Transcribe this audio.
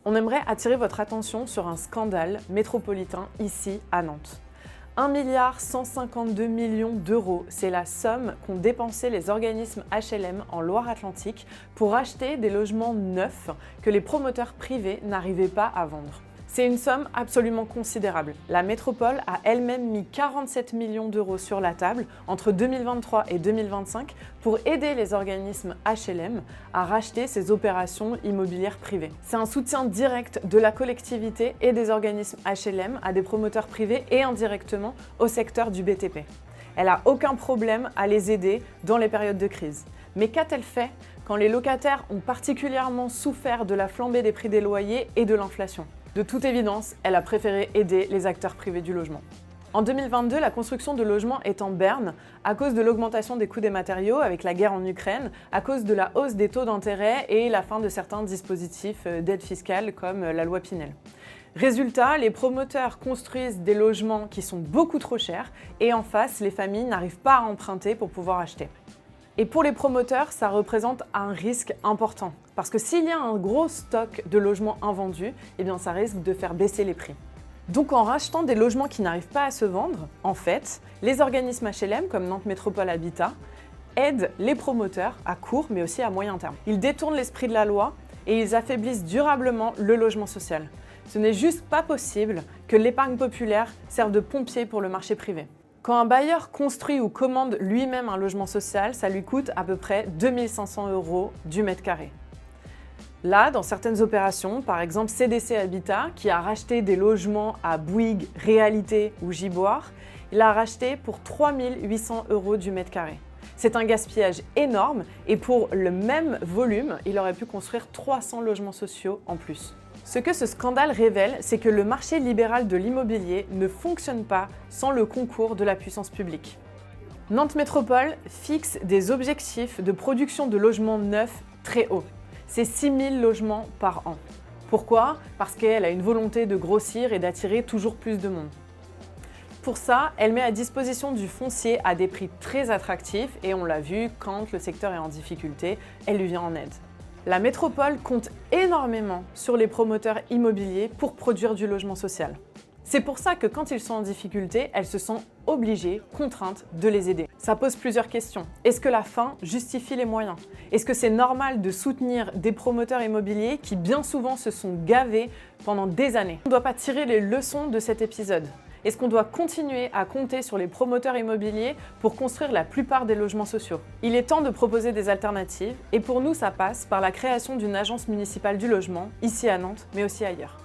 On aimerait attirer votre attention sur un scandale métropolitain ici à Nantes. 1,152 milliard d'euros, c'est la somme qu'ont dépensé les organismes HLM en Loire-Atlantique pour acheter des logements neufs que les promoteurs privés n'arrivaient pas à vendre. C'est une somme absolument considérable. La métropole a elle-même mis 47 millions d'euros sur la table entre 2023 et 2025 pour aider les organismes HLM à racheter ces opérations immobilières privées. C'est un soutien direct de la collectivité et des organismes HLM à des promoteurs privés et indirectement au secteur du BTP. Elle n'a aucun problème à les aider dans les périodes de crise. Mais qu'a-t-elle fait quand les locataires ont particulièrement souffert de la flambée des prix des loyers et de l'inflation ? De toute évidence, elle a préféré aider les acteurs privés du logement. En 2022, la construction de logements est en berne à cause de l'augmentation des coûts des matériaux avec la guerre en Ukraine, à cause de la hausse des taux d'intérêt et la fin de certains dispositifs d'aide fiscale comme la loi Pinel. Résultat, les promoteurs construisent des logements qui sont beaucoup trop chers et en face, les familles n'arrivent pas à emprunter pour pouvoir acheter. Et pour les promoteurs, ça représente un risque important. Parce que s'il y a un gros stock de logements invendus, eh bien ça risque de faire baisser les prix. Donc en rachetant des logements qui n'arrivent pas à se vendre, en fait, les organismes HLM comme Nantes Métropole Habitat aident les promoteurs à court mais aussi à moyen terme. Ils détournent l'esprit de la loi et ils affaiblissent durablement le logement social. Ce n'est juste pas possible que l'épargne populaire serve de pompier pour le marché privé. Quand un bailleur construit ou commande lui-même un logement social, ça lui coûte à peu près 2 500 € du mètre carré. Là, dans certaines opérations, par exemple CDC Habitat, qui a racheté des logements à Bouygues, Réalité ou Giboire, il a racheté pour 3 800 € du mètre carré. C'est un gaspillage énorme et pour le même volume, il aurait pu construire 300 logements sociaux en plus. Ce que ce scandale révèle, c'est que le marché libéral de l'immobilier ne fonctionne pas sans le concours de la puissance publique. Nantes Métropole fixe des objectifs de production de logements neufs très hauts. C'est 6 000 logements par an. Pourquoi ? Parce qu'elle a une volonté de grossir et d'attirer toujours plus de monde. Pour ça, elle met à disposition du foncier à des prix très attractifs et on l'a vu, quand le secteur est en difficulté, elle lui vient en aide. La métropole compte énormément sur les promoteurs immobiliers pour produire du logement social. C'est pour ça que quand ils sont en difficulté, elles se sont obligées, contraintes de les aider. Ça pose plusieurs questions. Est-ce que la fin justifie les moyens ? Est-ce que c'est normal de soutenir des promoteurs immobiliers qui bien souvent se sont gavés pendant des années ? On ne doit pas tirer les leçons de cet épisode. Est-ce qu'on doit continuer à compter sur les promoteurs immobiliers pour construire la plupart des logements sociaux ? Il est temps de proposer des alternatives et pour nous, ça passe par la création d'une agence municipale du logement, ici à Nantes, mais aussi ailleurs.